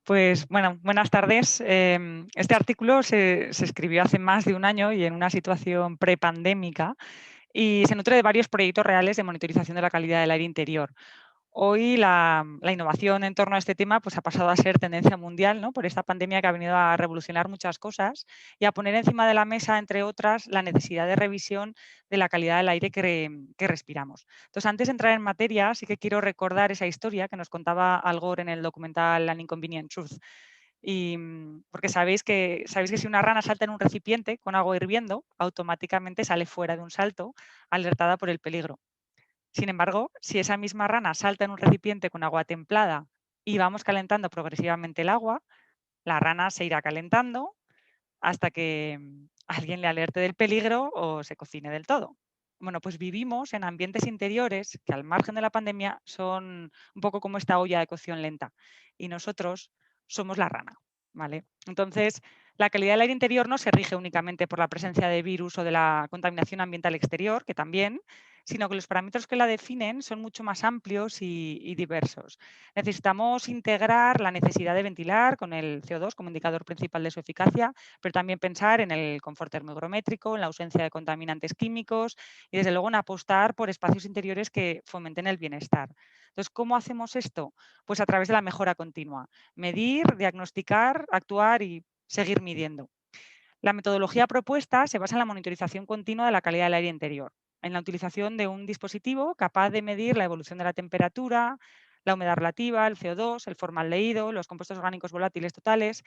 Pues bueno, buenas tardes. Este artículo se escribió hace más de un año y en una situación prepandémica y se nutre de varios proyectos reales de monitorización de la calidad del aire interior. Hoy la innovación en torno a este tema pues, ha pasado a ser tendencia mundial, ¿no? Por esta pandemia que ha venido a revolucionar muchas cosas y a poner encima de la mesa, entre otras, la necesidad de revisión de la calidad del aire que respiramos. Entonces, antes de entrar en materia, sí que quiero recordar esa historia que nos contaba Al Gore en el documental An Inconvenient Truth. Y, porque sabéis que si una rana salta en un recipiente con agua hirviendo, automáticamente sale fuera de un salto, alertada por el peligro. Sin embargo, si esa misma rana salta en un recipiente con agua templada y vamos calentando progresivamente el agua, la rana se irá calentando hasta que alguien le alerte del peligro o se cocine del todo. Bueno, pues vivimos en ambientes interiores que al margen de la pandemia son un poco como esta olla de cocción lenta y nosotros somos la rana, ¿vale? Entonces, la calidad del aire interior no se rige únicamente por la presencia de virus o de la contaminación ambiental exterior, que también, sino que los parámetros que la definen son mucho más amplios y diversos. Necesitamos integrar la necesidad de ventilar con el CO2 como indicador principal de su eficacia, pero también pensar en el confort termohigrométrico, en la ausencia de contaminantes químicos y desde luego en apostar por espacios interiores que fomenten el bienestar. Entonces, ¿cómo hacemos esto? Pues a través de la mejora continua. Medir, diagnosticar, actuar y seguir midiendo. La metodología propuesta se basa en la monitorización continua de la calidad del aire interior, en la utilización de un dispositivo capaz de medir la evolución de la temperatura, la humedad relativa, el CO2, el formaldehído, los compuestos orgánicos volátiles totales,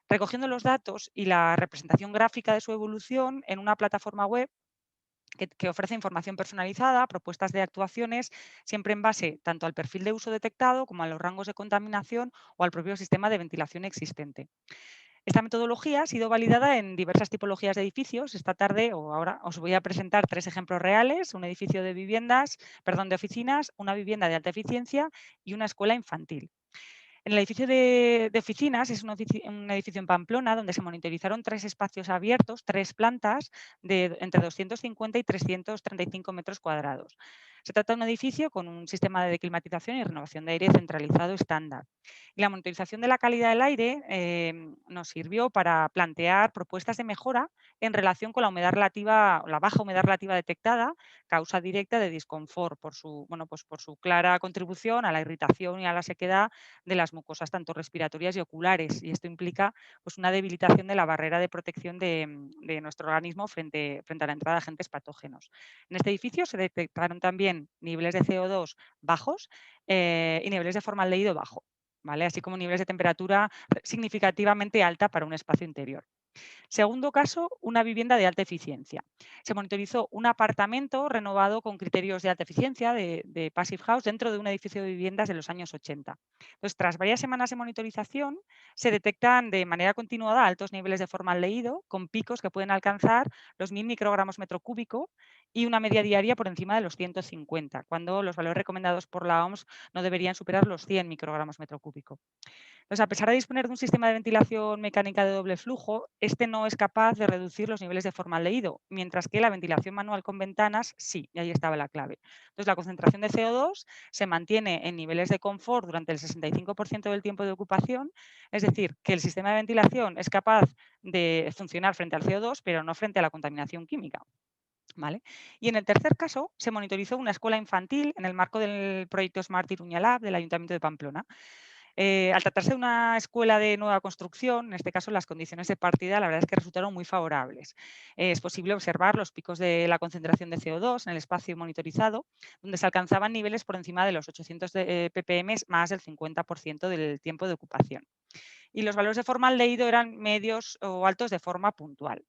recogiendo los datos y la representación gráfica de su evolución en una plataforma web que ofrece información personalizada, propuestas de actuaciones, siempre en base tanto al perfil de uso detectado como a los rangos de contaminación o al propio sistema de ventilación existente. Esta metodología ha sido validada en diversas tipologías de edificios. Esta tarde o ahora os voy a presentar tres ejemplos reales: un edificio de de oficinas, una vivienda de alta eficiencia y una escuela infantil. En el edificio de oficinas es un edificio en Pamplona donde se monitorizaron tres espacios abiertos, tres plantas de entre 250 y 335 metros cuadrados. Se trata de un edificio con un sistema de climatización y renovación de aire centralizado estándar. Y la monitorización de la calidad del aire nos sirvió para plantear propuestas de mejora en relación con la humedad relativa, la baja humedad relativa detectada, causa directa de disconfort por su clara contribución a la irritación y a la sequedad de las mucosas tanto respiratorias y oculares, y esto implica pues, una debilitación de la barrera de protección de nuestro organismo frente a la entrada de agentes patógenos. En este edificio se detectaron también niveles de CO2 bajos y niveles de formaldehído bajo, ¿vale? Así como niveles de temperatura significativamente alta para un espacio interior. Segundo caso, una vivienda de alta eficiencia. Se monitorizó un apartamento renovado con criterios de alta eficiencia de Passive House dentro de un edificio de viviendas de los años 80. Entonces, tras varias semanas de monitorización, se detectan de manera continuada altos niveles de formaldehído con picos que pueden alcanzar los 1000 microgramos metro cúbico y una media diaria por encima de los 150, cuando los valores recomendados por la OMS no deberían superar los 100 microgramos metro cúbico. Entonces, a pesar de disponer de un sistema de ventilación mecánica de doble flujo, este no es capaz de reducir los niveles de formaldehído, mientras que la ventilación manual con ventanas sí, y ahí estaba la clave. Entonces, la concentración de CO2 se mantiene en niveles de confort durante el 65% del tiempo de ocupación, es decir, que el sistema de ventilación es capaz de funcionar frente al CO2, pero no frente a la contaminación química. ¿Vale? Y en el tercer caso, se monitorizó una escuela infantil en el marco del proyecto Smart Iruña Lab del Ayuntamiento de Pamplona. Al tratarse de una escuela de nueva construcción, en este caso las condiciones de partida la verdad es que resultaron muy favorables. Es posible observar los picos de la concentración de CO2 en el espacio monitorizado, donde se alcanzaban niveles por encima de los 800 ppm, más del 50% del tiempo de ocupación. Y los valores de formaldehído eran medios o altos de forma puntual.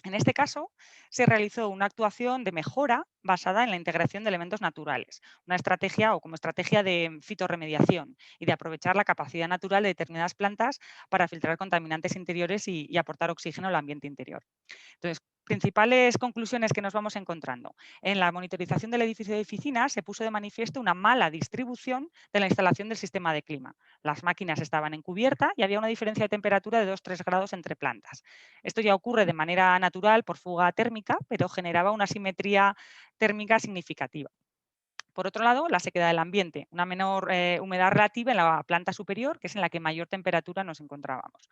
En este caso, se realizó una actuación de mejora basada en la integración de elementos naturales, una estrategia o como estrategia de fitorremediación y de aprovechar la capacidad natural de determinadas plantas para filtrar contaminantes interiores y aportar oxígeno al ambiente interior. Entonces, principales conclusiones que nos vamos encontrando. En la monitorización del edificio de oficinas se puso de manifiesto una mala distribución de la instalación del sistema de clima. Las máquinas estaban en cubierta y había una diferencia de temperatura de 2-3 grados entre plantas. Esto ya ocurre de manera natural por fuga térmica, pero generaba una asimetría térmica significativa. Por otro lado, la sequedad del ambiente, una menor humedad relativa en la planta superior, que es en la que mayor temperatura nos encontrábamos.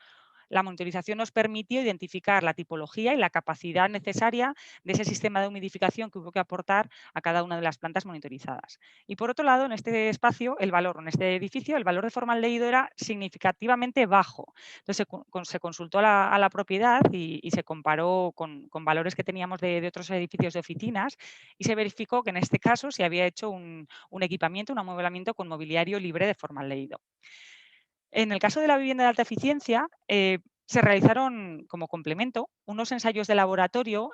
La monitorización nos permitió identificar la tipología y la capacidad necesaria de ese sistema de humidificación que hubo que aportar a cada una de las plantas monitorizadas. Y por otro lado, en este espacio, en este edificio, el valor de formaldehído era significativamente bajo. Entonces se consultó a la propiedad y se comparó con valores que teníamos de otros edificios de oficinas y se verificó que en este caso se había hecho un equipamiento, un amueblamiento con mobiliario libre de formaldehído. En el caso de la vivienda de alta eficiencia, se realizaron como complemento unos ensayos de laboratorio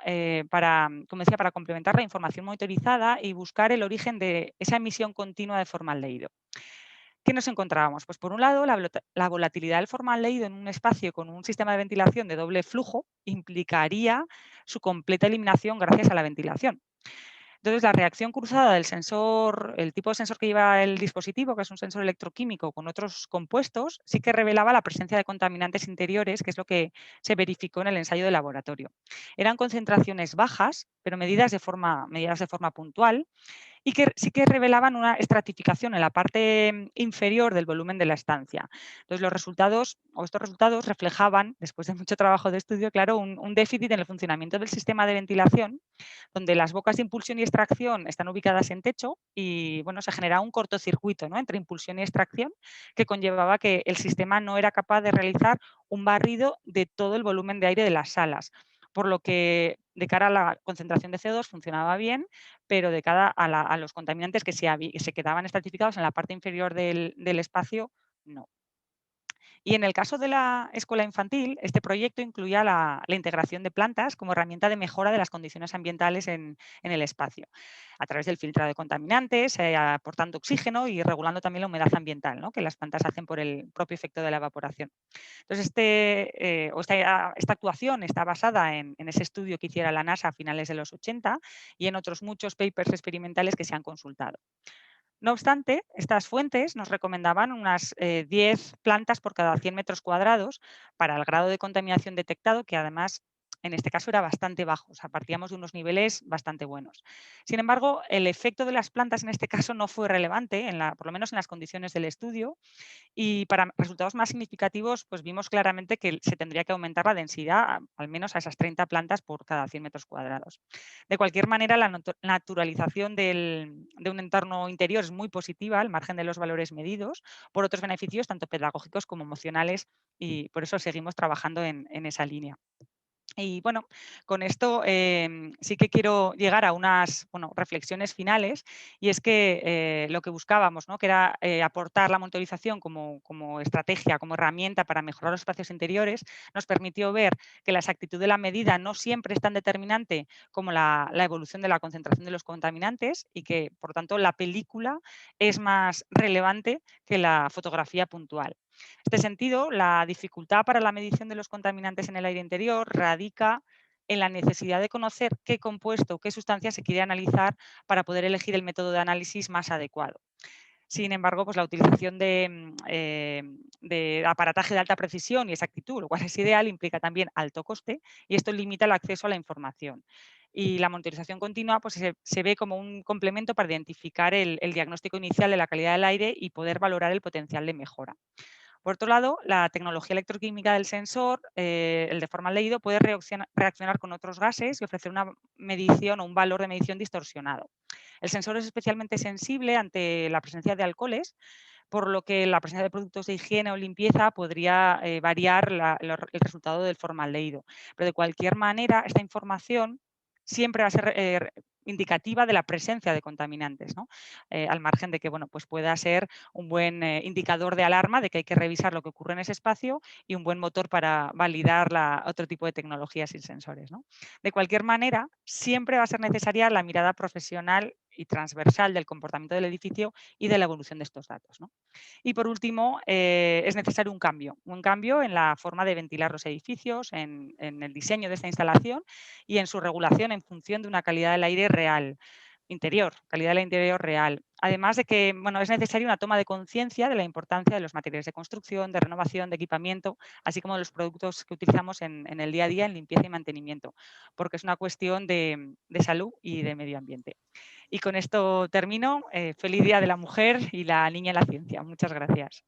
para, como decía, para complementar la información monitorizada y buscar el origen de esa emisión continua de formaldehído. ¿Qué nos encontrábamos? Pues por un lado, la volatilidad del formaldehído en un espacio con un sistema de ventilación de doble flujo implicaría su completa eliminación gracias a la ventilación. Entonces, la reacción cruzada del sensor, el tipo de sensor que lleva el dispositivo, que es un sensor electroquímico con otros compuestos, sí que revelaba la presencia de contaminantes interiores, que es lo que se verificó en el ensayo de laboratorio. Eran concentraciones bajas, pero medidas de forma puntual, y que sí que revelaban una estratificación en la parte inferior del volumen de la estancia. Entonces, estos resultados reflejaban, después de mucho trabajo de estudio, claro, un déficit en el funcionamiento del sistema de ventilación, donde las bocas de impulsión y extracción están ubicadas en techo y bueno, se generaba un cortocircuito, ¿no?, entre impulsión y extracción, que conllevaba que el sistema no era capaz de realizar un barrido de todo el volumen de aire de las salas, por lo que de cara a la concentración de CO2 funcionaba bien, pero de cara a los contaminantes que se quedaban estratificados en la parte inferior del espacio, no. Y en el caso de la escuela infantil, este proyecto incluía la integración de plantas como herramienta de mejora de las condiciones ambientales en el espacio, a través del filtrado de contaminantes, aportando oxígeno y regulando también la humedad ambiental, ¿no?, que las plantas hacen por el propio efecto de la evaporación. Entonces, esta actuación está basada en ese estudio que hiciera la NASA a finales de los 80 y en otros muchos papers experimentales que se han consultado. No obstante, estas fuentes nos recomendaban unas 10 plantas por cada 100 metros cuadrados para el grado de contaminación detectado, que además en este caso era bastante bajo, o sea, partíamos de unos niveles bastante buenos. Sin embargo, el efecto de las plantas en este caso no fue relevante, por lo menos en las condiciones del estudio, y para resultados más significativos, pues vimos claramente que se tendría que aumentar la densidad, al menos a esas 30 plantas por cada 100 metros cuadrados. De cualquier manera, la naturalización de un entorno interior es muy positiva, al margen de los valores medidos, por otros beneficios tanto pedagógicos como emocionales, y por eso seguimos trabajando en esa línea. Y bueno, con esto sí que quiero llegar a unas reflexiones finales, y es que lo que buscábamos, ¿no?, que era aportar la monitorización como estrategia, como herramienta para mejorar los espacios interiores, nos permitió ver que la exactitud de la medida no siempre es tan determinante como la evolución de la concentración de los contaminantes, y que, por tanto, la película es más relevante que la fotografía puntual. En este sentido, la dificultad para la medición de los contaminantes en el aire interior radica en la necesidad de conocer qué compuesto o qué sustancia se quiere analizar para poder elegir el método de análisis más adecuado. Sin embargo, pues la utilización de aparataje de alta precisión y exactitud, lo cual es ideal, implica también alto coste, y esto limita el acceso a la información. Y la monitorización continua pues, se ve como un complemento para identificar el diagnóstico inicial de la calidad del aire y poder valorar el potencial de mejora. Por otro lado, la tecnología electroquímica del sensor, el de formaldehído, puede reaccionar con otros gases y ofrecer una medición o un valor de medición distorsionado. El sensor es especialmente sensible ante la presencia de alcoholes, por lo que la presencia de productos de higiene o limpieza podría variar el resultado del formaldehído. Pero de cualquier manera, esta información siempre va a ser indicativa de la presencia de contaminantes, ¿no? Al margen de que bueno, pues pueda ser un buen indicador de alarma de que hay que revisar lo que ocurre en ese espacio y un buen motor para validar otro tipo de tecnologías y sensores, ¿no? De cualquier manera, siempre va a ser necesaria la mirada profesional y transversal del comportamiento del edificio y de la evolución de estos datos, ¿no? Y por último, es necesario un cambio en la forma de ventilar los edificios, en el diseño de esta instalación y en su regulación en función de una calidad del aire real. interior, calidad del interior real. Además de que bueno, es necesaria una toma de conciencia de la importancia de los materiales de construcción, de renovación, de equipamiento, así como de los productos que utilizamos en el día a día en limpieza y mantenimiento, porque es una cuestión de salud y de medio ambiente. Y con esto termino. Feliz Día de la Mujer y la Niña en la Ciencia. Muchas gracias.